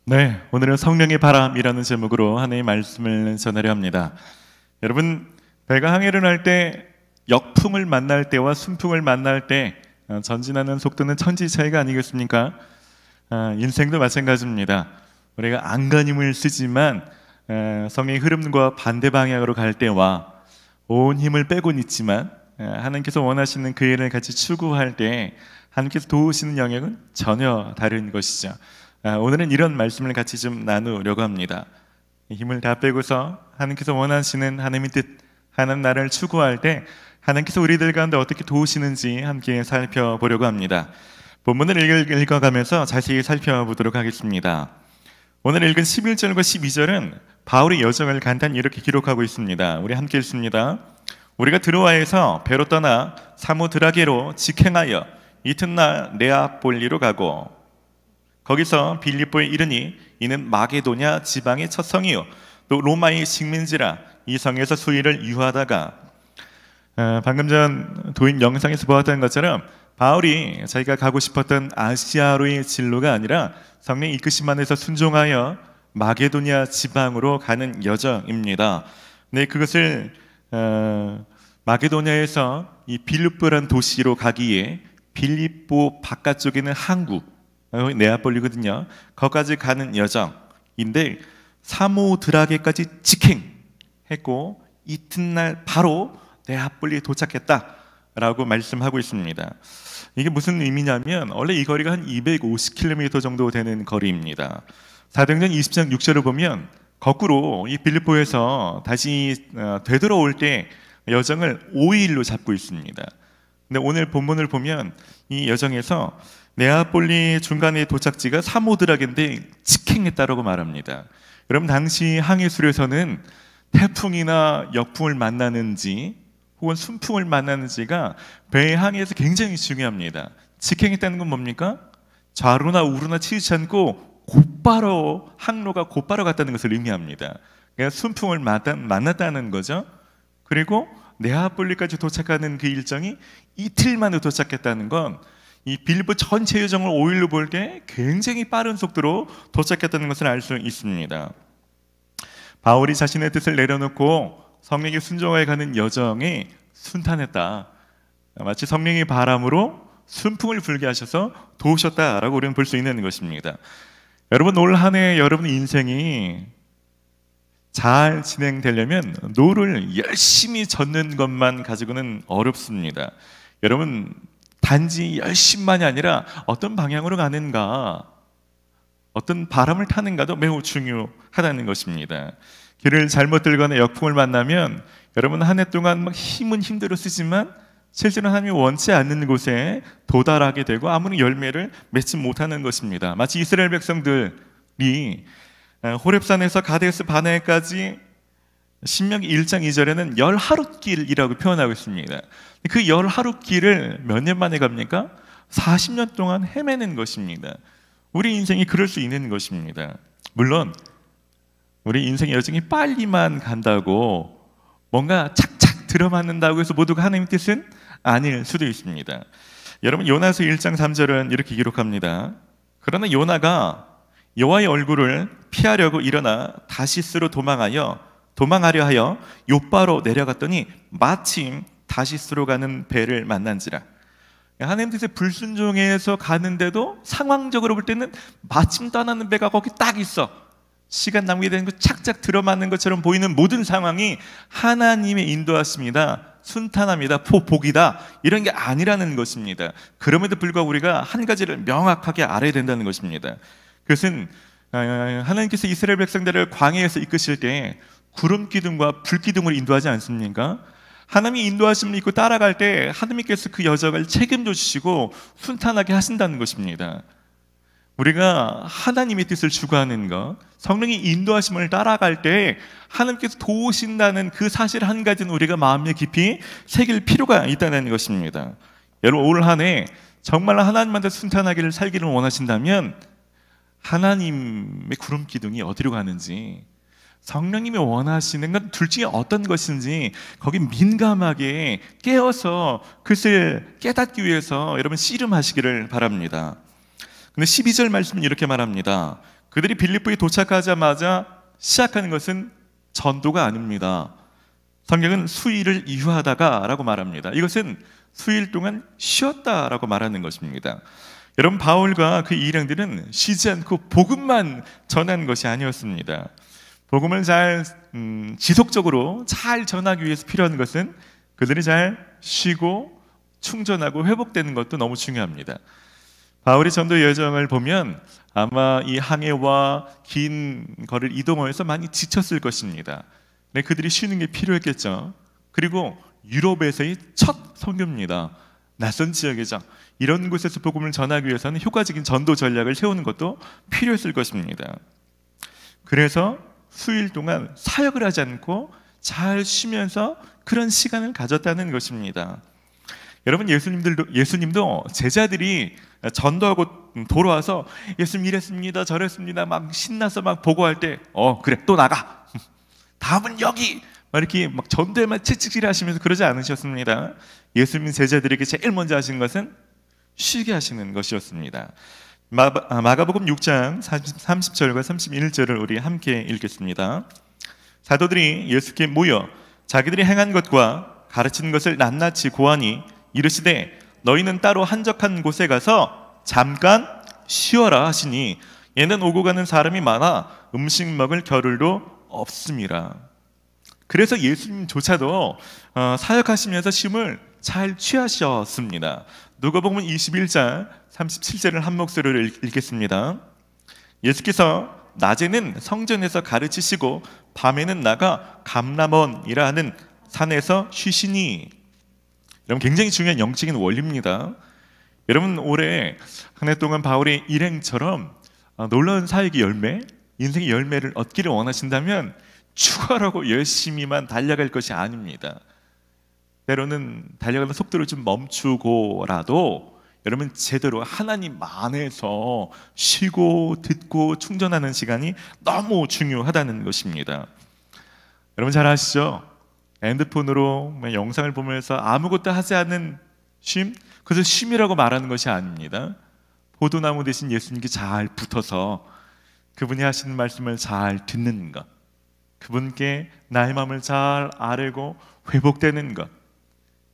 네, 오늘은 성령의 바람이라는 제목으로 하나님의 말씀을 전하려 합니다. 여러분, 배가 항해를 할 때 역풍을 만날 때와 순풍을 만날 때 전진하는 속도는 천지 차이가 아니겠습니까? 인생도 마찬가지입니다. 우리가 안간힘을 쓰지만 성령의 흐름과 반대 방향으로 갈 때와 온 힘을 빼곤 있지만 하나님께서 원하시는 그 일을 같이 추구할 때 하나님께서 도우시는 영역은 전혀 다른 것이죠. 오늘은 이런 말씀을 같이 좀 나누려고 합니다. 힘을 다 빼고서 하나님께서 원하시는 하나님의 뜻, 하나님 나라를 추구할 때 하나님께서 우리들 가운데 어떻게 도우시는지 함께 살펴보려고 합니다. 본문을 읽어가면서 자세히 살펴보도록 하겠습니다. 오늘 읽은 11절과 12절은 바울의 여정을 간단히 이렇게 기록하고 있습니다. 우리 함께 읽습니다. 우리가 드로아에서 배로 떠나 사모드라게로 직행하여 이튿날 네아폴리로 가고 거기서 빌립보에 이르니 이는 마게도냐 지방의 첫 성이요 또 로마의 식민지라 이 성에서 수일을 유하다가 방금 전 도입 영상에서 보았던 것처럼 바울이 자기가 가고 싶었던 아시아로의 진로가 아니라 성령의 이끄심 안에서 순종하여 마게도냐 지방으로 가는 여정입니다. 네, 그것을 마게도냐에서 이 빌립보라는 도시로 가기에 빌립보 바깥쪽에는 항구 네아폴리거든요. 거기까지 가는 여정인데 사모드라게까지 직행했고 이튿날 바로 네아폴리에 도착했다라고 말씀하고 있습니다. 이게 무슨 의미냐면 원래 이 거리가 한 250km 정도 되는 거리입니다. 사도행전 20장 6절을 보면 거꾸로 이 빌립보에서 다시 되돌아올 때 여정을 5일로 잡고 있습니다. 근데 오늘 본문을 보면 이 여정에서 네아폴리 중간에 도착지가 사모드라게인데 직행했다라고 말합니다. 여러분, 당시 항해술에서는 태풍이나 역풍을 만나는지 혹은 순풍을 만나는지가 배의 항해에서 굉장히 중요합니다. 직행했다는 건 뭡니까? 좌로나 우로나 치우치 않고 곧바로 항로가 곧바로 갔다는 것을 의미합니다. 그러니까 순풍을 만났다는 거죠. 그리고 네아폴리까지 도착하는 그 일정이 이틀 만에 도착했다는 건 이 빌립보 전체 여정을 5일로 볼 때 굉장히 빠른 속도로 도착했다는 것을 알 수 있습니다. 바울이 자신의 뜻을 내려놓고 성령의 순종하여 가는 여정이 순탄했다. 마치 성령의 바람으로 순풍을 불게 하셔서 도우셨다라고 우리는 볼 수 있는 것입니다. 여러분, 올 한 해 여러분의 인생이 잘 진행되려면 노를 열심히 젓는 것만 가지고는 어렵습니다. 여러분, 단지 열심만이 아니라 어떤 방향으로 가는가, 어떤 바람을 타는가도 매우 중요하다는 것입니다. 길을 잘못 들거나 역풍을 만나면 여러분 한 해 동안 막 힘은 힘대로 쓰지만 실제로 하나님이 원치 않는 곳에 도달하게 되고 아무런 열매를 맺지 못하는 것입니다. 마치 이스라엘 백성들이 호렙산에서 가데스 바네까지 신명기 1장 2절에는 10하룻길이라고 표현하고 있습니다. 그 10하룻길을 몇 년 만에 갑니까? 40년 동안 헤매는 것입니다. 우리 인생이 그럴 수 있는 것입니다. 물론 우리 인생의 여정이 빨리만 간다고 뭔가 착착 들어맞는다고 해서 모두가 하나님의 뜻은 아닐 수도 있습니다. 여러분, 요나서 1장 3절은 이렇게 기록합니다. 그러나 요나가 여호와의 얼굴을 피하려고 일어나 다시스로 도망하려 하여 욥바로 내려갔더니 마침 다시스로 가는 배를 만난지라. 하나님 뜻에 불순종해서 가는데도 상황적으로 볼 때는 마침 떠나는 배가 거기 딱 있어. 시간 낭비되는 거 착착 들어맞는 것처럼 보이는 모든 상황이 하나님의 인도하심이다, 순탄함이다, 복이다, 이런 게 아니라는 것입니다. 그럼에도 불구하고 우리가 한 가지를 명확하게 알아야 된다는 것입니다. 그것은 하나님께서 이스라엘 백성들을 광야에서 이끄실 때 구름 기둥과 불 기둥을 인도하지 않습니까? 하나님이 인도하심을 입고 따라갈 때 하나님께서 그 여정을 책임져 주시고 순탄하게 하신다는 것입니다. 우리가 하나님의 뜻을 추구하는 것, 성령의 인도하심을 따라갈 때 하나님께서 도우신다는 그 사실 한 가지는 우리가 마음에 깊이 새길 필요가 있다는 것입니다. 여러분, 올 한 해 정말 하나님한테 순탄하기를 살기를 원하신다면 하나님의 구름 기둥이 어디로 가는지, 성령님이 원하시는 건 둘 중에 어떤 것인지 거기 민감하게 깨어서 그것을 깨닫기 위해서 여러분 씨름하시기를 바랍니다. 근데 12절 말씀은 이렇게 말합니다. 그들이 빌립보에 도착하자마자 시작하는 것은 전도가 아닙니다. 성경은 수일을 이후하다가 라고 말합니다. 이것은 수일 동안 쉬었다라고 말하는 것입니다. 여러분, 바울과 그 일행들은 쉬지 않고 복음만 전하는 것이 아니었습니다. 복음을 잘 지속적으로 잘 전하기 위해서 필요한 것은 그들이 잘 쉬고 충전하고 회복되는 것도 너무 중요합니다. 바울의 전도 여정을 보면 아마 이 항해와 긴 거리를 이동하면서 많이 지쳤을 것입니다. 네, 그들이 쉬는 게 필요했겠죠. 그리고 유럽에서의 첫 선교입니다. 낯선 지역이죠. 이런 곳에서 복음을 전하기 위해서는 효과적인 전도 전략을 세우는 것도 필요했을 것입니다. 그래서 수일 동안 사역을 하지 않고 잘 쉬면서 그런 시간을 가졌다는 것입니다. 여러분, 예수님도 제자들이 전도하고 돌아와서 예수님 이랬습니다 저랬습니다 막 신나서 막 보고할 때 그래 또 나가 다음은 여기 막 이렇게 막 전도에만 채찍질 하시면서 그러지 않으셨습니다. 예수님 제자들에게 제일 먼저 하신 것은 쉬게 하시는 것이었습니다. 마가복음 6장 30절과 31절을 우리 함께 읽겠습니다. 사도들이 예수께 모여 자기들이 행한 것과 가르치는 것을 낱낱이 고하니 이르시되 너희는 따로 한적한 곳에 가서 잠깐 쉬어라 하시니 얘는 오고 가는 사람이 많아 음식 먹을 겨를도 없음이라. 그래서 예수님조차도 사역하시면서 쉼을 잘 취하셨습니다. 누가복음 21장 37절을 한 목소리로 읽겠습니다. 예수께서 낮에는 성전에서 가르치시고 밤에는 나가 감람원이라 하는 산에서 쉬시니. 여러분, 굉장히 중요한 영적인 원리입니다. 여러분, 올해 한 해 동안 바울의 일행처럼 놀라운 사역의 열매, 인생의 열매를 얻기를 원하신다면 추가라고 열심히만 달려갈 것이 아닙니다. 때로는 달려가는 속도를 좀 멈추고라도 여러분 제대로 하나님 안에서 쉬고 듣고 충전하는 시간이 너무 중요하다는 것입니다. 여러분 잘 아시죠? 핸드폰으로 영상을 보면서 아무것도 하지 않는 쉼, 그것을 쉼이라고 말하는 것이 아닙니다. 포도나무 대신 예수님께 잘 붙어서 그분이 하시는 말씀을 잘 듣는 것, 그분께 나의 마음을 잘 아뢰고 회복되는 것,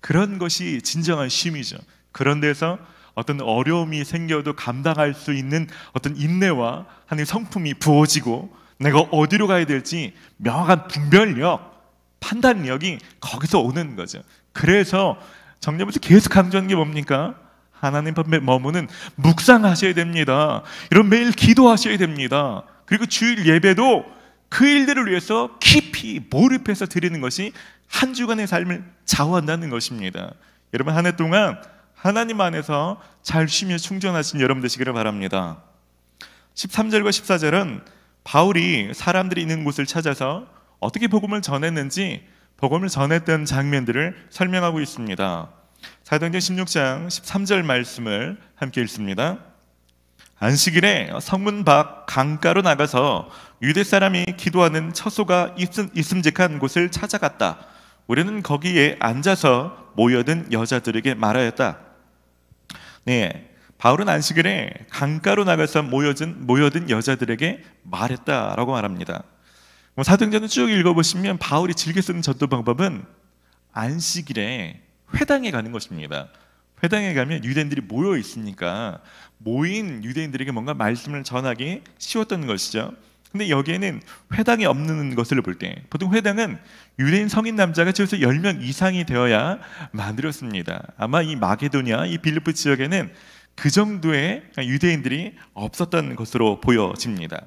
그런 것이 진정한 쉼이죠. 그런 데서 어떤 어려움이 생겨도 감당할 수 있는 어떤 인내와 하나님의 성품이 부어지고 내가 어디로 가야 될지 명확한 분별력, 판단력이 거기서 오는 거죠. 그래서 정리하면서 계속 강조하는 게 뭡니까? 하나님 앞에 머무는 묵상하셔야 됩니다. 이런 매일 기도하셔야 됩니다. 그리고 주일 예배도 그 일들을 위해서 깊이 몰입해서 드리는 것이 한 주간의 삶을 좌우한다는 것입니다. 여러분 한 해 동안 하나님 안에서 잘 쉬며 충전하신 여러분 되시기를 바랍니다. 13절과 14절은 바울이 사람들이 있는 곳을 찾아서 어떻게 복음을 전했는지 복음을 전했던 장면들을 설명하고 있습니다. 사도행전 16장 13절 말씀을 함께 읽습니다. 안식일에 성문 밖 강가로 나가서 유대 사람이 기도하는 처소가 있음직한 곳을 찾아갔다. 우리는 거기에 앉아서 모여든 여자들에게 말하였다. 네, 바울은 안식일에 강가로 나가서 모여든 여자들에게 말했다라고 말합니다. 사도행전을 쭉 읽어보시면 바울이 즐겨 쓰는 전도 방법은 안식일에 회당에 가는 것입니다. 회당에 가면 유대인들이 모여 있으니까 모인 유대인들에게 뭔가 말씀을 전하기 쉬웠던 것이죠. 근데 여기에는 회당이 없는 것을 볼 때 보통 회당은 유대인 성인 남자가 최소 10명 이상이 되어야 만들었습니다. 아마 이 마게도냐, 이 빌립보 지역에는 그 정도의 유대인들이 없었던 것으로 보여집니다.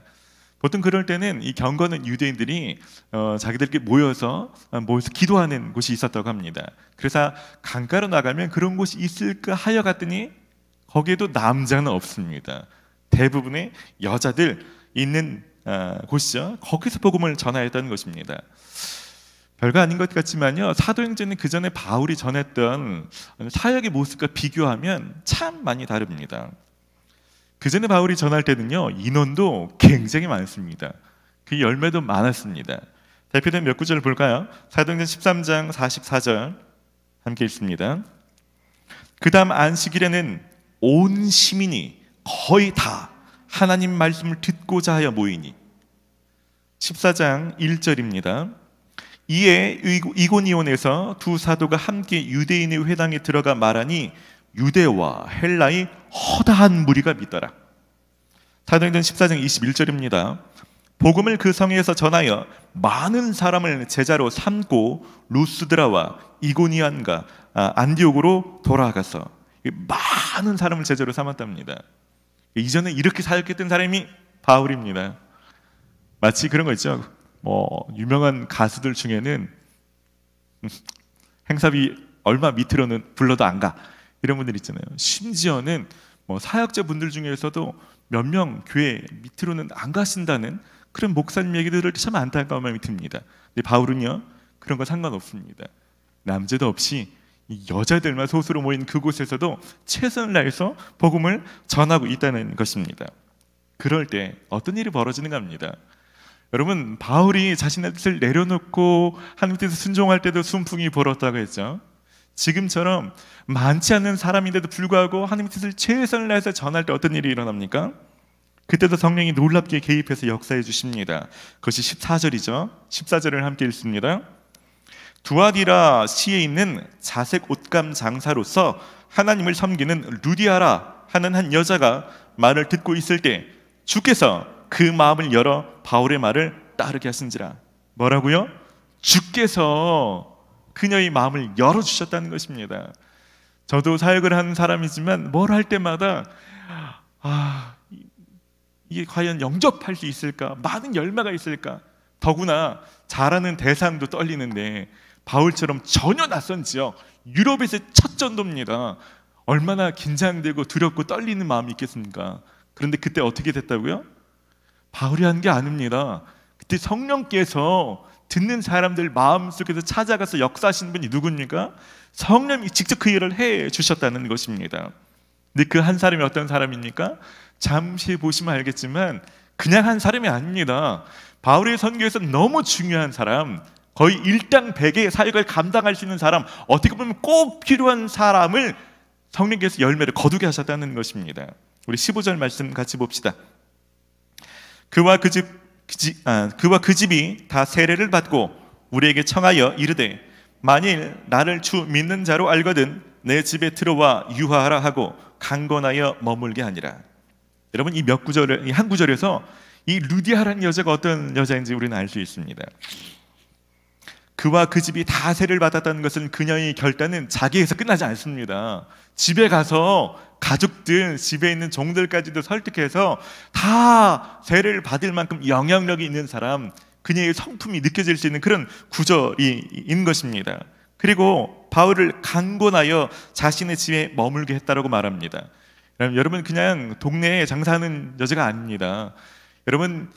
보통 그럴 때는 이 경건한 유대인들이 자기들끼리 모여서 기도하는 곳이 있었다고 합니다. 그래서 강가로 나가면 그런 곳이 있을까 하여 갔더니 거기에도 남자는 없습니다. 대부분의 여자들 있는 곳이죠. 거기서 복음을 전하였다는 것입니다. 별거 아닌 것 같지만요, 사도행전은 그 전에 바울이 전했던 사역의 모습과 비교하면 참 많이 다릅니다. 그 전에 바울이 전할 때는요, 인원도 굉장히 많습니다. 그 열매도 많았습니다. 대표된 몇 구절을 볼까요? 사도행전 13장 44절 함께 읽습니다. 그 다음 안식일에는 온 시민이 거의 다 하나님 말씀을 듣고자 하여 모이니. 14장 1절입니다. 이에 이고니온에서 두 사도가 함께 유대인의 회당에 들어가 말하니 유대와 헬라의 허다한 무리가 믿더라. 사도행전 14장 21절입니다. 복음을 그 성에서 전하여 많은 사람을 제자로 삼고 루스드라와 이고니안과 안디옥으로 돌아가서 많은 사람을 제자로 삼았답니다. 이전에 이렇게 사역했던 사람이 바울입니다. 마치 그런 거 있죠. 유명한 가수들 중에는 행사비 얼마 밑으로는 불러도 안 가, 이런 분들 있잖아요. 심지어는 사역자 분들 중에서도 몇 명 교회 밑으로는 안 가신다는 그런 목사님 얘기들을 참 안타까운 마음이 듭니다. 근데 바울은요, 그런 거 상관없습니다. 남자도 없이 여자들만 소수로 모인 그곳에서도 최선을 다해서 복음을 전하고 있다는 것입니다. 그럴 때 어떤 일이 벌어지는가 합니다. 여러분, 바울이 자신의 뜻을 내려놓고 하나님 뜻에 순종할 때도 순풍이 불었다고 했죠. 지금처럼 많지 않은 사람인데도 불구하고 하나님 뜻을 최선을 다해서 전할 때 어떤 일이 일어납니까? 그때도 성령이 놀랍게 개입해서 역사해 주십니다. 그것이 14절이죠. 14절을 함께 읽습니다. 두아디라 시에 있는 자색 옷감 장사로서 하나님을 섬기는 루디아라 하는 한 여자가 말을 듣고 있을 때 주께서 그 마음을 열어 바울의 말을 따르게 하신지라. 뭐라고요? 주께서 그녀의 마음을 열어주셨다는 것입니다. 저도 사역을 하는 사람이지만 뭘 할 때마다 이게 과연 영접할 수 있을까? 많은 열매가 있을까? 더구나 잘하는 대상도 떨리는데 바울처럼 전혀 낯선 지역, 유럽에서의 첫 전도입니다. 얼마나 긴장되고 두렵고 떨리는 마음이 있겠습니까? 그런데 그때 어떻게 됐다고요? 바울이 한 게 아닙니다. 그때 성령께서 듣는 사람들 마음속에서 찾아가서 역사하시는 분이 누굽니까? 성령이 직접 그 일을 해 주셨다는 것입니다. 근데 그 한 사람이 어떤 사람입니까? 잠시 보시면 알겠지만 그냥 한 사람이 아닙니다. 바울의 선교에서 너무 중요한 사람, 거의 일당백의 사역을 감당할 수 있는 사람, 어떻게 보면 꼭 필요한 사람을 성령께서 열매를 거두게 하셨다는 것입니다. 우리 15절 말씀 같이 봅시다. 그와 그 집이 다 세례를 받고 우리에게 청하여 이르되 만일 나를 주 믿는 자로 알거든 내 집에 들어와 유하하라 하고 강권하여 머물게 하니라. 여러분, 이 한 구절에서 이 루디아라는 여자가 어떤 여자인지 우리는 알 수 있습니다. 그와 그 집이 다 세례를 받았다는 것은 그녀의 결단은 자기에서 끝나지 않습니다. 집에 가서 가족들, 집에 있는 종들까지도 설득해서 다 세례를 받을 만큼 영향력이 있는 사람, 그녀의 성품이 느껴질 수 있는 그런 구절이 있는 것입니다. 그리고 바울을 강권하여 자신의 집에 머물게 했다라고 말합니다. 여러분, 그냥 동네에 장사하는 여자가 아닙니다. 여러분,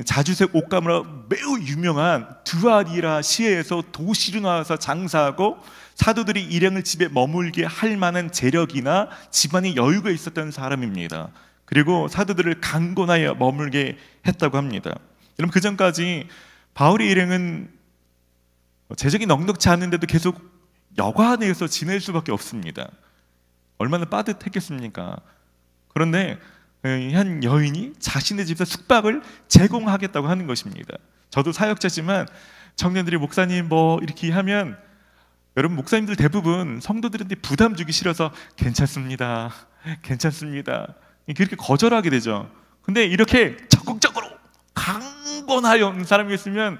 자주색 옷감으로 매우 유명한 두아디라 시에서 도시로 나와서 장사하고 사도들이 일행을 집에 머물게 할 만한 재력이나 집안의 여유가 있었던 사람입니다. 그리고 사도들을 강권하여 머물게 했다고 합니다. 여러분, 그 전까지 바울의 일행은 재정이 넉넉지 않은데도 계속 여관 내에서 지낼 수밖에 없습니다. 얼마나 빠듯했겠습니까? 그런데 한 여인이 자신의 집에서 숙박을 제공하겠다고 하는 것입니다. 저도 사역자지만 청년들이 목사님 뭐 이렇게 하면, 여러분, 목사님들 대부분 성도들한테 부담 주기 싫어서 괜찮습니다, 괜찮습니다, 그렇게 거절하게 되죠. 근데 이렇게 적극적으로 강권하여 오는 사람이 있으면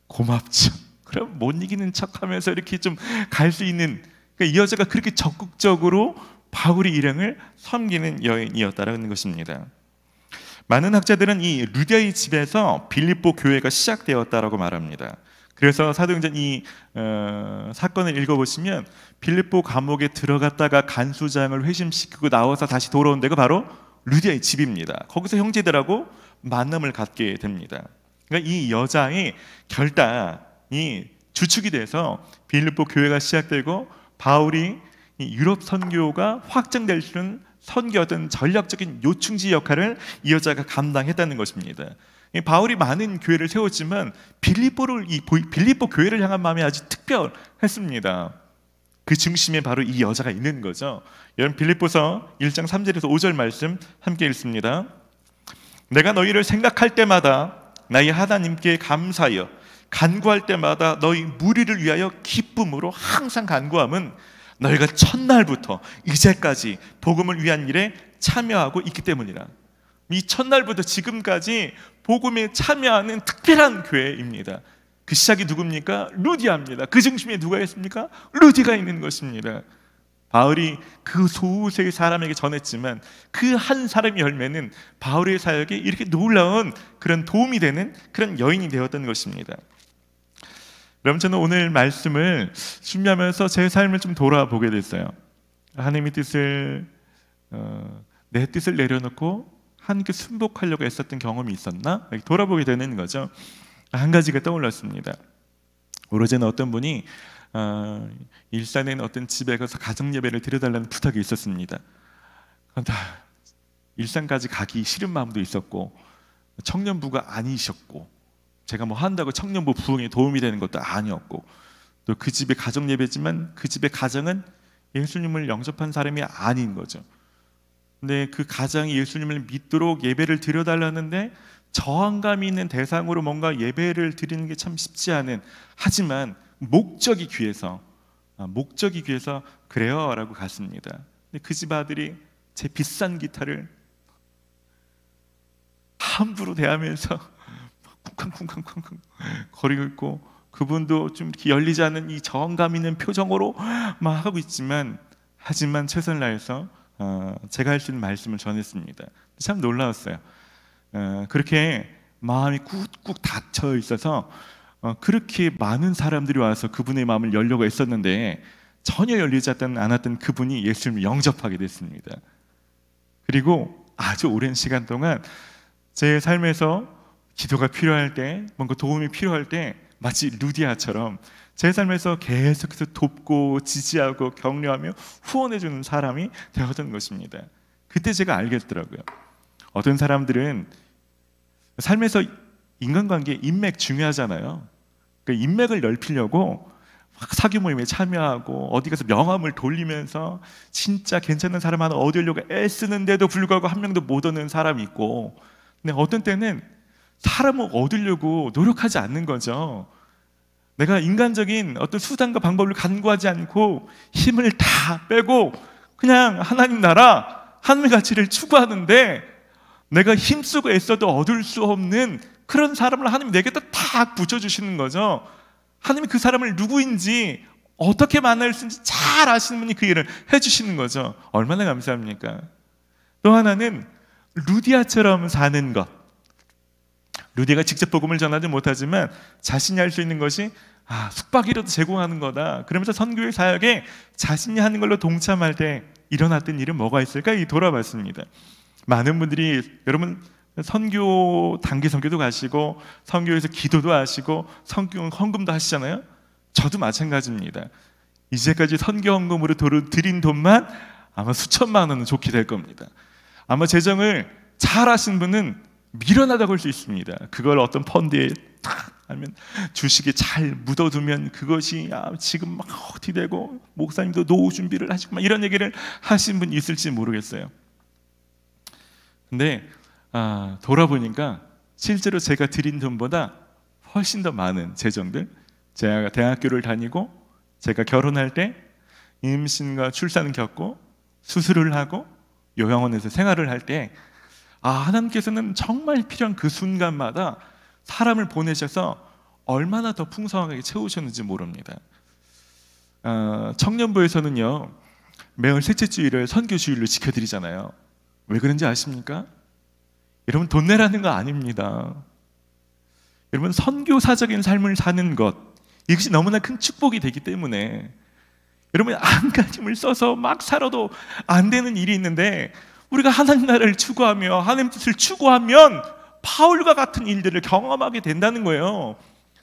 고맙죠. 그럼 못 이기는 척하면서 이렇게 좀 갈 수 있는, 그러니까 이 여자가 그렇게 적극적으로 바울의 일행을 섬기는 여인이었다라는 것입니다. 많은 학자들은 이 루디아의 집에서 빌립보 교회가 시작되었다라고 말합니다. 그래서 사도행전 이 사건을 읽어보시면 빌립보 감옥에 들어갔다가 간수장을 회심시키고 나와서 다시 돌아온 데가 바로 루디아의 집입니다. 거기서 형제들하고 만남을 갖게 됩니다. 그러니까 이 여자의 결단이 주축이 돼서 빌립보 교회가 시작되고 바울이 이 유럽 선교가 확장될 수 있는 선교 어떤 전략적인 요충지 역할을 이 여자가 감당했다는 것입니다. 바울이 많은 교회를 세웠지만 빌립보 교회를 향한 마음이 아주 특별했습니다. 그 중심에 바로 이 여자가 있는 거죠. 여러분, 빌립보서 1장 3절에서 5절 말씀 함께 읽습니다. 내가 너희를 생각할 때마다 나의 하나님께 감사하여 간구할 때마다 너희 무리를 위하여 기쁨으로 항상 간구함은 너희가 첫날부터 이제까지 복음을 위한 일에 참여하고 있기 때문이라. 이 첫날부터 지금까지 복음에 참여하는 특별한 교회입니다. 그 시작이 누굽니까? 루디아입니다. 그 중심에 누가 있습니까? 루디가 있는 것입니다. 바울이 그 소수의 사람에게 전했지만 그 한 사람의 열매는 바울의 사역에 이렇게 놀라운 그런 도움이 되는 그런 여인이 되었던 것입니다. 여러분, 저는 오늘 말씀을 준비하면서 제 삶을 좀 돌아보게 됐어요. 하나님의 뜻을 내 뜻을 내려놓고 하나님께 순복하려고 애썼던 경험이 있었나? 돌아보게 되는 거죠. 한 가지가 떠올랐습니다. 오래전에 어떤 분이 일산에 있는 어떤 집에 가서 가정 예배를 드려달라는 부탁이 있었습니다. 그런데 일산까지 가기 싫은 마음도 있었고 청년부가 아니셨고 제가 뭐 한다고 청년부 부흥에 도움이 되는 것도 아니었고 또 그 집의 가정 예배지만 그 집의 가정은 예수님을 영접한 사람이 아닌 거죠. 근데 그 가정이 예수님을 믿도록 예배를 드려달라는데 저항감이 있는 대상으로 뭔가 예배를 드리는 게 참 쉽지 않은, 하지만 목적이 귀해서 그래요 라고 갔습니다. 근데 그 집 아들이 제 비싼 기타를 함부로 대하면서 쿵쾅쿵쾅쿵쾅 거리고 있고, 그분도 좀 이렇게 열리지 않는 이 저항감 있는 표정으로 막 하고 있지만, 하지만 최선을 다해서 제가 할 수 있는 말씀을 전했습니다. 참 놀라웠어요. 그렇게 마음이 꾹꾹 닫혀 있어서 그렇게 많은 사람들이 와서 그분의 마음을 열려고 했었는데 전혀 열리지 않았던 그분이 예수님을 영접하게 됐습니다. 그리고 아주 오랜 시간 동안 제 삶에서 기도가 필요할 때, 뭔가 도움이 필요할 때 마치 루디아처럼 제 삶에서 계속해서 돕고 지지하고 격려하며 후원해주는 사람이 되었던 것입니다. 그때 제가 알겠더라고요. 어떤 사람들은 삶에서 인간관계, 인맥 중요하잖아요. 그 인맥을 넓히려고 막 사교 모임에 참여하고 어디 가서 명함을 돌리면서 진짜 괜찮은 사람 하나 얻으려고 애쓰는데도 불구하고 한 명도 못 얻는 사람이 있고, 근데 어떤 때는 사람을 얻으려고 노력하지 않는 거죠. 내가 인간적인 어떤 수단과 방법을 간구하지 않고 힘을 다 빼고 그냥 하나님 나라, 하늘의 가치를 추구하는데 내가 힘쓰고 애써도 얻을 수 없는 그런 사람을 하나님이 내게다 딱 붙여주시는 거죠. 하나님이 그 사람을 누구인지 어떻게 만날 수 있는지 잘 아시는 분이 그 일을 해주시는 거죠. 얼마나 감사합니까? 또 하나는 루디아처럼 사는 것. 루디아가 직접 복음을 전하지 못하지만 자신이 할 수 있는 것이 숙박이라도 제공하는 거다. 그러면서 선교의 사역에 자신이 하는 걸로 동참할 때 일어났던 일은 뭐가 있을까? 돌아봤습니다. 많은 분들이, 여러분 선교, 단기 선교도 가시고 선교에서 기도도 하시고 선교 헌금도 하시잖아요. 저도 마찬가지입니다. 이제까지 선교 헌금으로 드린 돈만 아마 수천만 원은 좋게 될 겁니다. 아마 재정을 잘 하신 분은 미련하다고 할 수 있습니다. 그걸 어떤 펀드에 탁 하면 주식에 잘 묻어두면 그것이 지금 막 어떻게 되고, 목사님도 노후 준비를 하시고 막 이런 얘기를 하신 분 있을지 모르겠어요. 근데 돌아보니까 실제로 제가 드린 돈보다 훨씬 더 많은 재정들, 제가 대학교를 다니고 제가 결혼할 때 임신과 출산을 겪고 수술을 하고 요양원에서 생활을 할 때 하나님께서는 정말 필요한 그 순간마다 사람을 보내셔서 얼마나 더 풍성하게 채우셨는지 모릅니다. 청년부에서는요, 매월 셋째 주일을 선교 주일로 지켜드리잖아요. 왜 그런지 아십니까? 여러분, 돈 내라는 거 아닙니다. 여러분, 선교사적인 삶을 사는 것, 이것이 너무나 큰 축복이 되기 때문에, 여러분 안간힘을 써서 막 살아도 안 되는 일이 있는데 우리가 하나님 나라를 추구하며 하나님 뜻을 추구하면 바울과 같은 일들을 경험하게 된다는 거예요.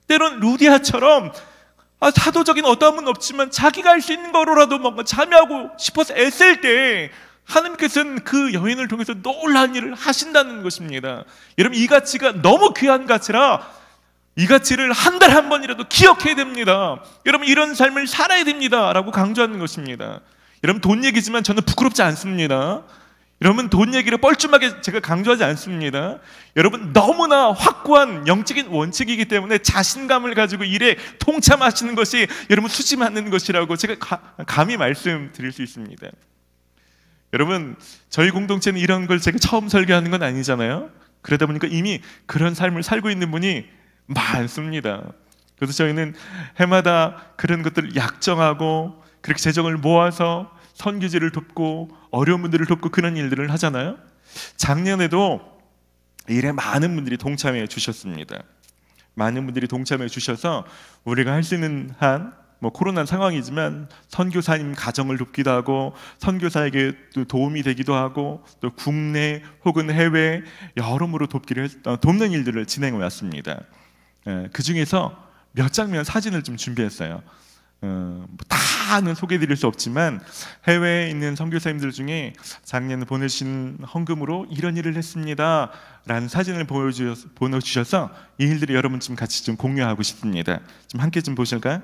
때론 루디아처럼 사도적인 어떠함은 없지만 자기가 할 수 있는 거로라도 뭔가 참여하고 싶어서 애쓸 때 하나님께서는 그 여인을 통해서 놀라운 일을 하신다는 것입니다. 여러분, 이 가치가 너무 귀한 가치라 이 가치를 한 달에 한 번이라도 기억해야 됩니다. 여러분, 이런 삶을 살아야 됩니다 라고 강조하는 것입니다. 여러분, 돈 얘기지만 저는 부끄럽지 않습니다. 여러분, 돈 얘기를 뻘쭘하게 제가 강조하지 않습니다. 여러분, 너무나 확고한 영적인 원칙이기 때문에 자신감을 가지고 일에 동참하시는 것이 여러분 수지 맞는 것이라고 제가 감히 말씀드릴 수 있습니다. 여러분, 저희 공동체는 이런 걸 제가 처음 설계하는 건 아니잖아요. 그러다 보니까 이미 그런 삶을 살고 있는 분이 많습니다. 그래서 저희는 해마다 그런 것들을 약정하고 그렇게 재정을 모아서 선교지를 돕고 어려운 분들을 돕고 그런 일들을 하잖아요. 작년에도 일에 많은 분들이 동참해 주셨습니다. 많은 분들이 동참해 주셔서 우리가 할 수 있는 한, 코로나 상황이지만 선교사님 가정을 돕기도 하고 선교사에게 또 도움이 되기도 하고 또 국내 혹은 해외 여러모로 돕는 일들을 진행해 왔습니다. 그 중에서 몇 장면 사진을 좀 준비했어요. 다는 소개해드릴 수 없지만 해외에 있는 선교사님들 중에 작년에 보내신 헌금으로 이런 일을 했습니다 라는 사진을 보내주셔서 이 일들을 여러분 좀 같이 좀 공유하고 싶습니다. 좀 함께 좀 보실까요?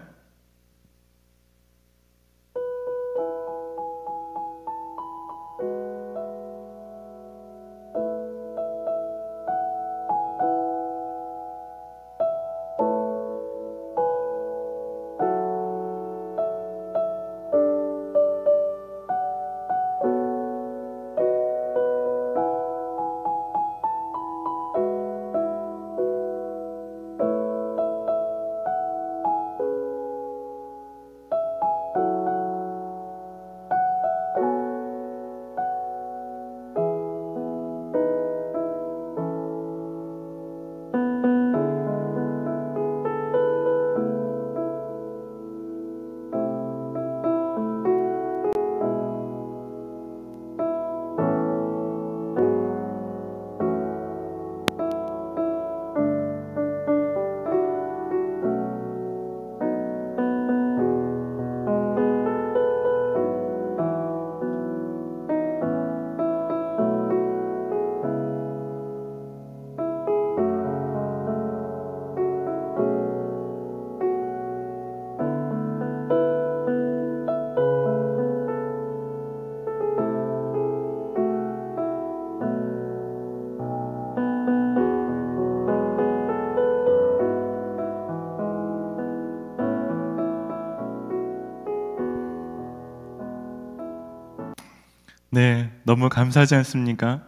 네, 너무 감사하지 않습니까?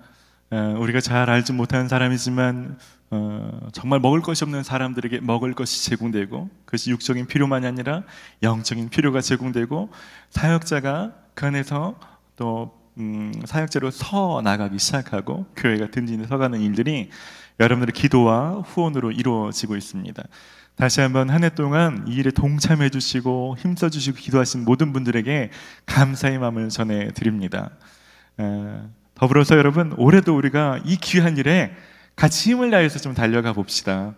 우리가 잘 알지 못하는 사람이지만 정말 먹을 것이 없는 사람들에게 먹을 것이 제공되고 그것이 육적인 필요만이 아니라 영적인 필요가 제공되고 사역자가 그 안에서 또 사역자로 서 나가기 시작하고 교회가 든든히 서가는 일들이 여러분들의 기도와 후원으로 이루어지고 있습니다. 다시 한번 한 해 동안 이 일에 동참해 주시고 힘써 주시고 기도하신 모든 분들에게 감사의 마음을 전해드립니다. 더불어서 여러분, 올해도 우리가 이 귀한 일에 같이 힘을 다해서 좀 달려가 봅시다.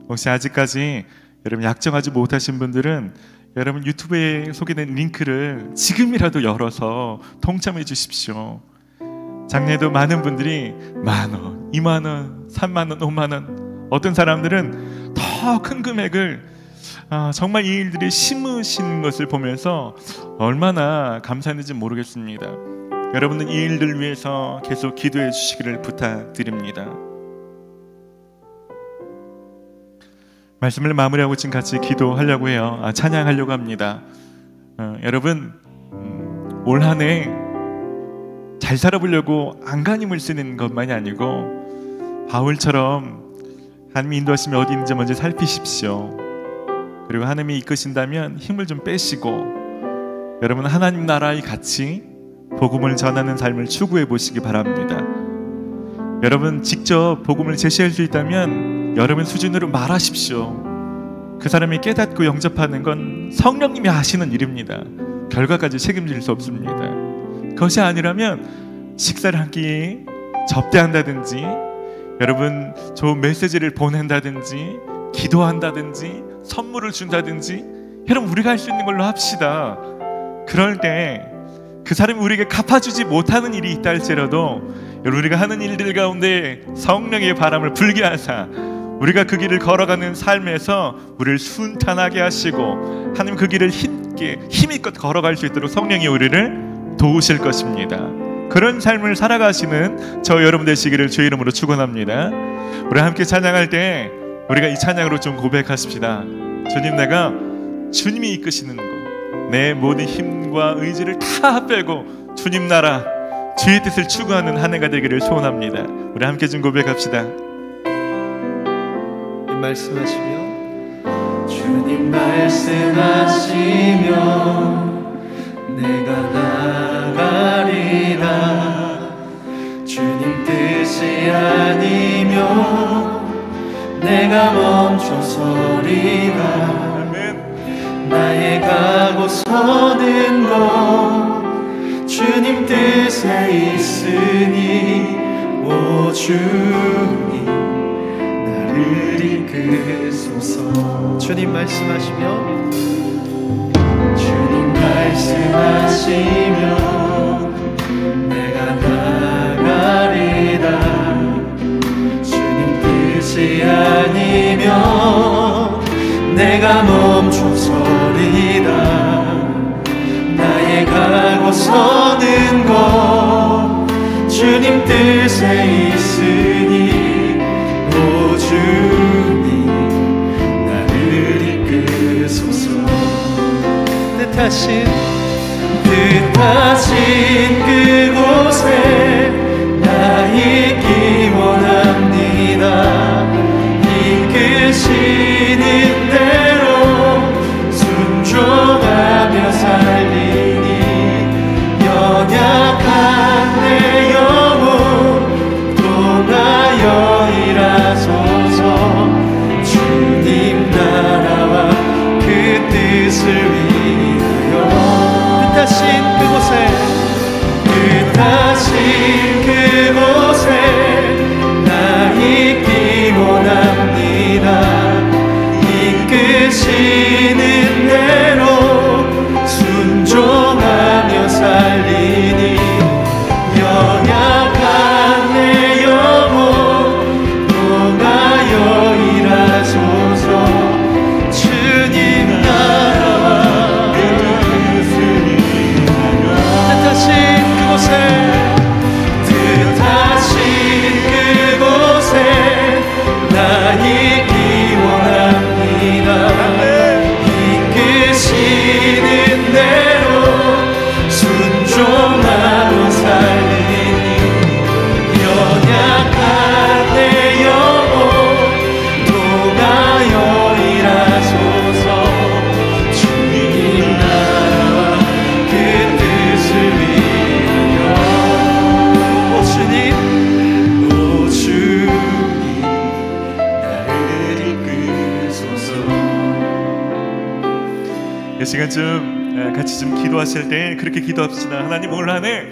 혹시 아직까지 여러분 약정하지 못하신 분들은 여러분 유튜브에 소개된 링크를 지금이라도 열어서 동참해 주십시오. 작년에도 많은 분들이 10,000원, 20,000원, 30,000원, 50,000원, 어떤 사람들은 더 큰 금액을 정말 이 일들이 심으신 것을 보면서 얼마나 감사했는지 모르겠습니다. 여러분은 이 일들 위해서 계속 기도해 주시기를 부탁드립니다. 말씀을 마무리하고 지금 같이 기도하려고 해요. 찬양하려고 합니다. 여러분, 올 한 해 잘 살아보려고 안간힘을 쓰는 것만이 아니고 바울처럼 하나님이 인도하시면 어디 있는지 먼저 살피십시오. 그리고 하나님이 이끄신다면 힘을 좀 빼시고 여러분 하나님 나라의 가치, 복음을 전하는 삶을 추구해 보시기 바랍니다. 여러분 직접 복음을 제시할 수 있다면 여러분 수준으로 말하십시오. 그 사람이 깨닫고 영접하는 건 성령님이 하시는 일입니다. 결과까지 책임질 수 없습니다. 그것이 아니라면 식사를 한 끼 접대한다든지 여러분 좋은 메시지를 보낸다든지 기도한다든지 선물을 준다든지 여러분 우리가 할 수 있는 걸로 합시다. 그럴 때 그 사람이 우리에게 갚아주지 못하는 일이 있다 할지라도 여러분 우리가 하는 일들 가운데 성령의 바람을 불게 하사 우리가 그 길을 걸어가는 삶에서 우리를 순탄하게 하시고 하나님 그 길을 힘있게 힘있껏 걸어갈 수 있도록 성령이 우리를 도우실 것입니다. 그런 삶을 살아가시는 저 여러분 되시기를 주의 이름으로 축원합니다. 우리 함께 찬양할 때 우리가 이 찬양으로 좀 고백하십시다. 주님, 내가 주님이 이끄시는 것, 내 모든 힘과 의지를 다 빼고 주님 나라, 주의 뜻을 추구하는 한 해가 되기를 소원합니다. 우리 함께 좀 고백합시다. 말씀하시며 주님 말씀하시며 내가 나가리라. 주님 뜻이 아니며 내가 멈춰서리라. 나의 가고 서는 것 주님 뜻에 있으니 오 주님 나를 이끄소서. 주님 말씀하시며 주님 말씀하시며 내가 나가리라. 주님 뜻이 아니며 내가 멈춰서리라. 나의 가고 서는 것 주님 뜻에 있으니 오 주님 나를 이끄소서. 뜻하신 그곳에 나 있기 원합니다. 이끄시는 대로 순종하며 살리니 연약한 내 영혼 동하여 일하소서. 주님 나라와 그 뜻을 위하여 뜻하신 그곳에 나 있기 원합니다. 이끄시는 대로 순종하며 살리니 연약한 내 영혼 동하여 일하소서. 주님 나라와 그 뜻을 위하여 뜻하신 그곳에 나 있기 원합니다. 이끄시는 대로 순종하며 살리니 연약한 내 영혼 동하여 일하소서. 주님 나라와 그 뜻을 위하여 오 주님 이 시간쯤 같이 좀 기도하실 때 그렇게 기도합시다. 하나님, 올 한 해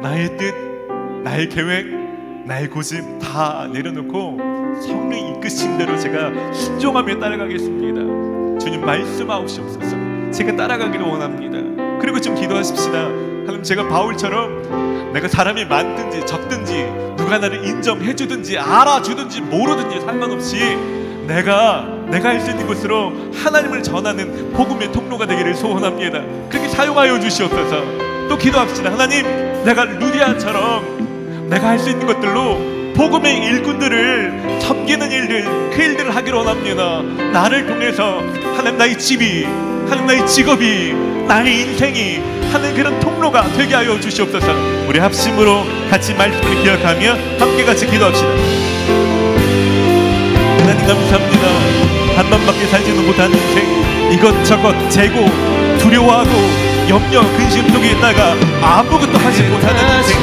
나의 뜻, 나의 계획, 나의 고집 다 내려놓고 성령 이끄신 대로 제가 순종하며 따라가겠습니다. 주님 말씀하옵소서. 제가 따라가기를 원합니다. 그리고 좀 기도하십시다. 하나님, 제가 바울처럼 내가 사람이 많든지 적든지 누가 나를 인정해주든지 알아주든지 모르든지 상관없이 내가 할 수 있는 것으로 하나님을 전하는 복음의 통로가 되기를 소원합니다. 그렇게 사용하여 주시옵소서. 또 기도합시다. 하나님, 내가 루디아처럼 내가 할 수 있는 것들로 복음의 일꾼들을 섬기는 일들, 그 일들을 하기를 원합니다. 나를 통해서 하나님 나의 집이, 하나님 나의 직업이, 나의 인생이 하는 그런 통로가 되게 하여 주시옵소서. 우리 합심으로 같이 말씀을 기억하며 함께 같이 기도합시다. 하나님 감사합니다. 한 번밖에 살지는 못하는 인생, 이것저것 재고 두려워하고 염려 근심 속에 있다가 아무것도 하지 못하는 인생,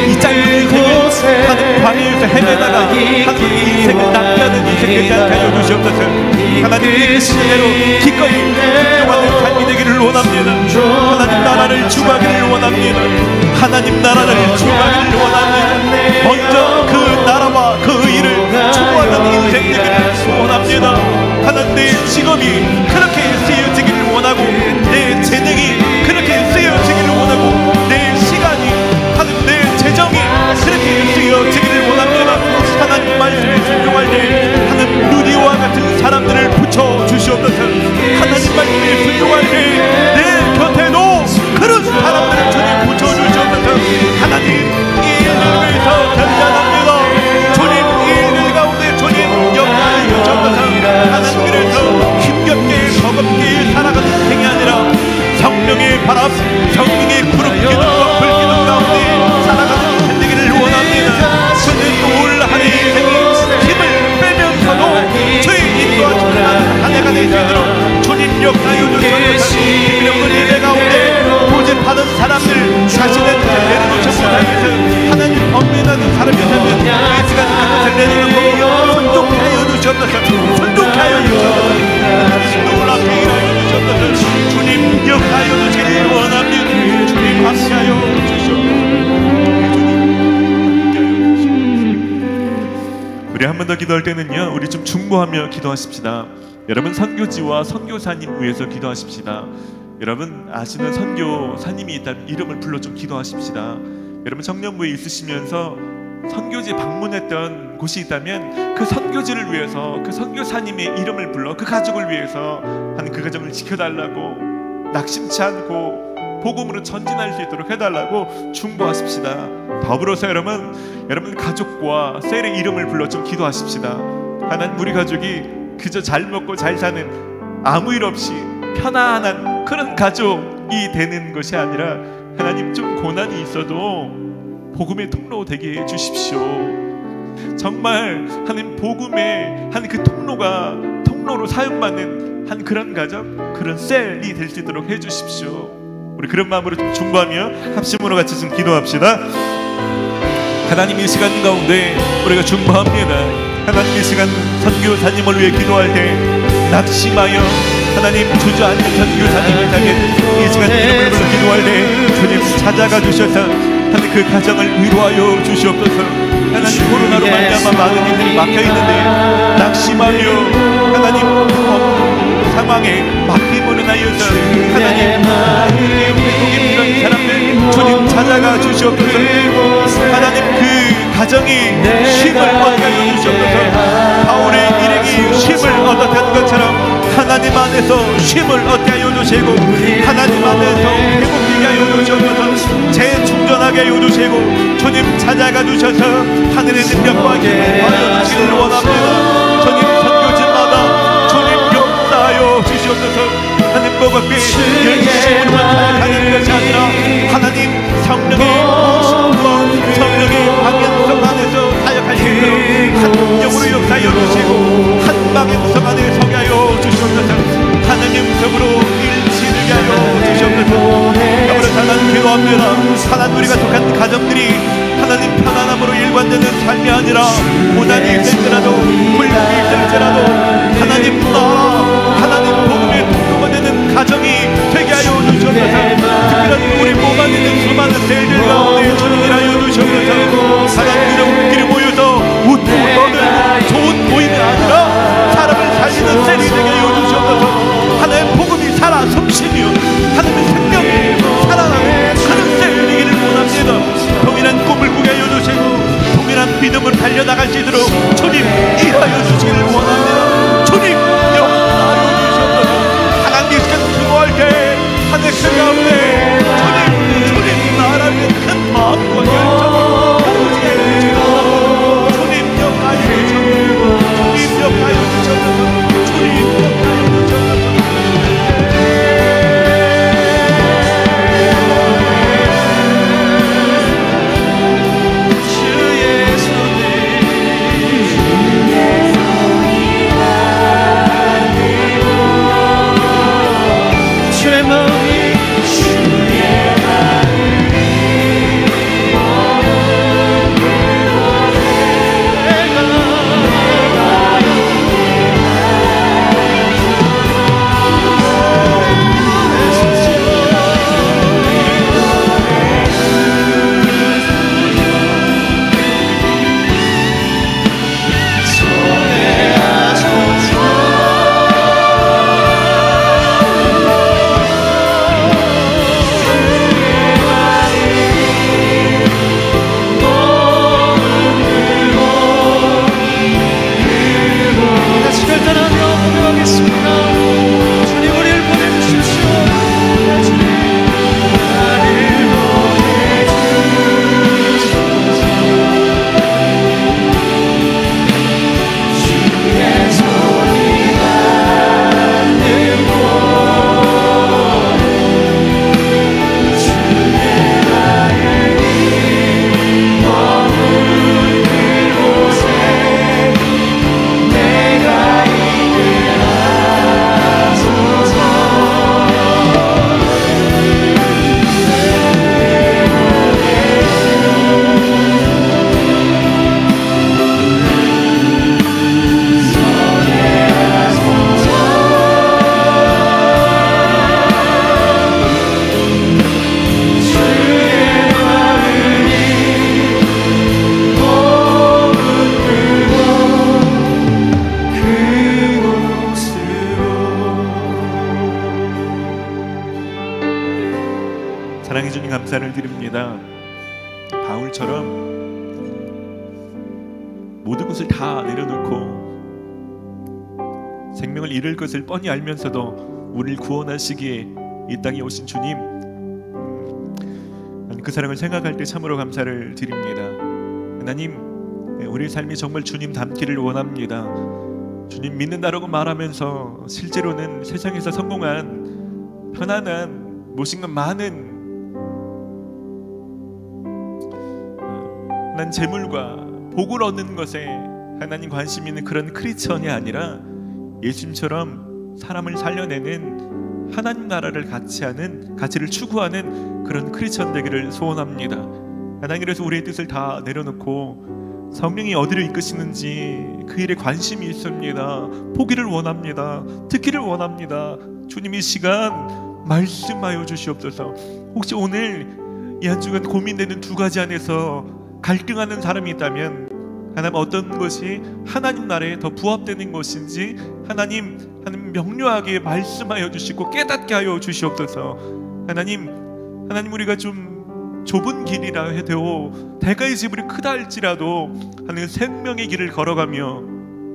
이 짧은 인생을 하는 광야에서 헤매다가 하나님 인생을 낭비하는 인생 되지 않게 하여 주시옵소서. 하나님 뜻대로 기꺼이 순종하는 삶이 되기를 원합니다. 하나님 나라를 추구하기를 원합니다. 하나님 나라를 추구하기를 원합니다. 먼저 그 나라와 그 의를 추구하는 인생 되기를 원합니다. 하나님 내 직업이 그렇게 쓰여지기를 원하고 내 재능이 그렇게 쓰여지기를 원하고 내 시간이 하나님 내 재정이 그렇게 쓰여지기를 원합니다. 하나님 말씀에 순종할 때 하나님 루디와 같은 사람들을 붙여주시옵소서. 하나님 말씀에 순종할 때 내 곁에도 그런 사람들을 주님 붙여주시옵소서. 하나님 주시옵소서. 순종케 하여 주시옵소서. 놀랍게 일하여 주시옵소서. 주님 역하여 주시길 원합니다. 주님 함께하여 주시옵소서. 우리 한 번 더 기도할 때는요, 우리 좀 중보하며 기도하십시다. 여러분 선교지와 선교사님 위해서 기도하십시다. 여러분 아시는 선교사님이 있다면 이름을 불러 좀 기도하십시다. 여러분 청년부에 있으시면서 선교지 방문했던 곳이 있다면 그 선교지를 위해서 그 선교사님의 이름을 불러 그 가족을 위해서 한 그 가정을 지켜달라고, 낙심치 않고 복음으로 전진할 수 있도록 해달라고 중보하십시다. 더불어서 여러분 가족과 셀의 이름을 불러 좀 기도하십시다. 하나님 우리 가족이 그저 잘 먹고 잘 사는 아무 일 없이 편안한 그런 가족이 되는 것이 아니라 하나님 좀 고난이 있어도 복음의 통로 되게 해주십시오. 정말 하나님 복음의 한 그 통로로 사용받는 한 그런 가정, 그런 셀이 될 수 있도록 해주십시오. 우리 그런 마음으로 좀 중보하며 합심으로 같이 좀 기도합시다. 하나님 이 시간 가운데 우리가 중보합니다. 하나님 이 시간 선교사님을 위해 기도할 때 낙심하여 하나님 주저앉는 선교사님을 향해 이 시간 이름을 불러 기도할 때 주님 찾아가 주셔서 하나님 그 가정을 위로하여 주시옵소서. 하나님 코로나로 말미암아 많은 일들이 막혀있는데 낙심하며 하나님 상황에 막힘으로 인하여서 하나님 회복이 필요한 사람들 주님 찾아가 주시옵소서. 하나님 그 가정이 쉼을 얻게 하여 주시옵소서. 바울의 일행이 쉼을 얻었던 것처럼 하나님 안에서 쉼을 얻게 하여 주시고 하나님 안에서 회복되게 하여 주시옵소서. 재충전하게 하여 주시고 주님 찾아가 주셔서 하늘의 능력과 힘을 더하여 주시기를 원합니다. 주님 선교지마다 주님 역사하여 주시옵소서. 하나님 복음이 열심으로만 사역하는 것이 아니라 하나님 성령의 모습과 성령의 방향성 안에서 사역할 수 있도록 한 영으로 역사하여 주시고 한 방향성 안에 서게 하여 주시옵소서. 하나님 음성으로 일치되게 하여 주시옵소서. 여러분 하나님 기도합니다. 하나님 우리가 속한 가정들이 하나님 편안함으로 일관되는 삶이 아니라 고난이 있을지라도 불평이 있을지라도 하나님 하나님 복음의 통로가 되는 가정이 되게 하여 주시옵소서. 특별한 우리 몸 안에 있는 수많은 세들 가운데 주님을 하여 주시옵소서. 하나님 우리끼리 모여서 웃고 떠들고 좋은 모임이 아니라 사람을 살리는 셀이 되게 하여 주시옵소서. 하나님 복음이 살아 숨쉬며 하나님의 생명이 살아나는 그런 셀이 되기를 원합니다. 동일한 꿈을 꾸게 하여 주시고 동일한 믿음을 달려나갈 수 있도록 주님 일하여 주시기를 원합니다. 감사를 드립니다. 바울처럼 모든 것을 다 내려놓고 생명을 잃을 것을 뻔히 알면서도 우리를 구원하시기에 이 땅에 오신 주님, 그 사랑을 생각할 때 참으로 감사를 드립니다. 하나님, 우리의 삶이 정말 주님 닮기를 원합니다. 주님 믿는다라고 말하면서 실제로는 세상에서 성공한 편안한 무엇인가 많은 난 재물과 복을 얻는 것에 하나님 관심 있는 그런 크리스천이 아니라 예수님처럼 사람을 살려내는 하나님 나라를 가치를 추구하는 그런 크리스천 되기를 소원합니다. 하나님, 그래서 우리의 뜻을 다 내려놓고 성령이 어디로 이끄시는지 그 일에 관심이 있습니다. 포기를 원합니다. 듣기를 원합니다. 주님, 이 시간 말씀하여 주시옵소서. 혹시 오늘 이 한 주간 고민되는 두 가지 안에서 갈등하는 사람이 있다면 하나님, 어떤 것이 하나님 나라에 더 부합되는 것인지 하나님 명료하게 말씀하여 주시고 깨닫게 하여 주시옵소서. 하나님, 우리가 좀 좁은 길이라 해도 대가의 지불이 크다 할지라도 하나님 생명의 길을 걸어가며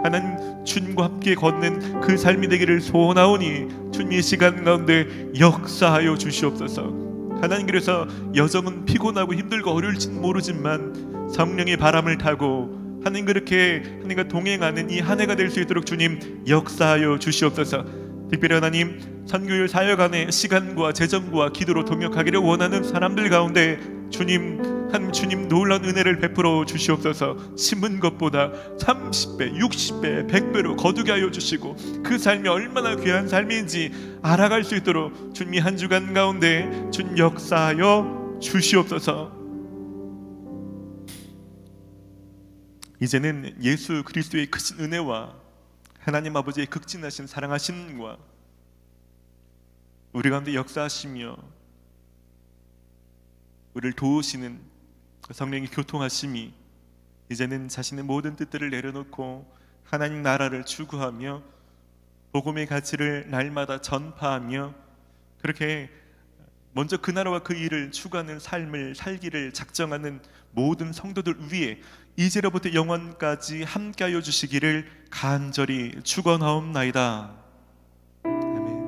하나님 주님과 함께 걷는 그 삶이 되기를 소원하오니 주님, 이 시간 가운데 역사하여 주시옵소서. 하나님, 그래서 여정은 피곤하고 힘들고 어려울지는 모르지만 성령의 바람을 타고 하나님 그렇게 하나님과 동행하는 이 한 해가 될 수 있도록 주님 역사하여 주시옵소서. 특별히 하나님, 선교율 사역 안에 시간과 재정과 기도로 동역하기를 원하는 사람들 가운데 주님 놀라운 은혜를 베풀어 주시옵소서. 심은 것보다 30배, 60배, 100배로 거두게 하여 주시고 그 삶이 얼마나 귀한 삶인지 알아갈 수 있도록 주님 이 한 주간 가운데 주님 역사하여 주시옵소서. 이제는 예수 그리스도의 크신 은혜와 하나님 아버지의 극진하신 사랑하심과 우리 가운데 역사하시며 우리를 도우시는 성령의 교통하심이 이제는 자신의 모든 뜻들을 내려놓고 하나님 나라를 추구하며 복음의 가치를 날마다 전파하며 그렇게 먼저 그 나라와 그 일을 추구하는 삶을 살기를 작정하는 모든 성도들 위에 이제로부터 영원까지 함께하여 주시기를 간절히 축원하옵나이다. 아멘.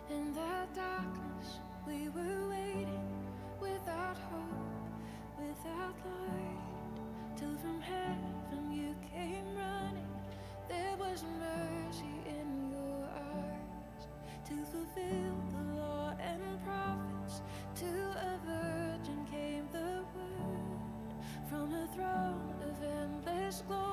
In the darkness we were waiting, without hope, without light, till from heaven you came running. There was mercy in your eyes, to fulfill the law and prophets. To a virgin came the word, from a throne of endless glory.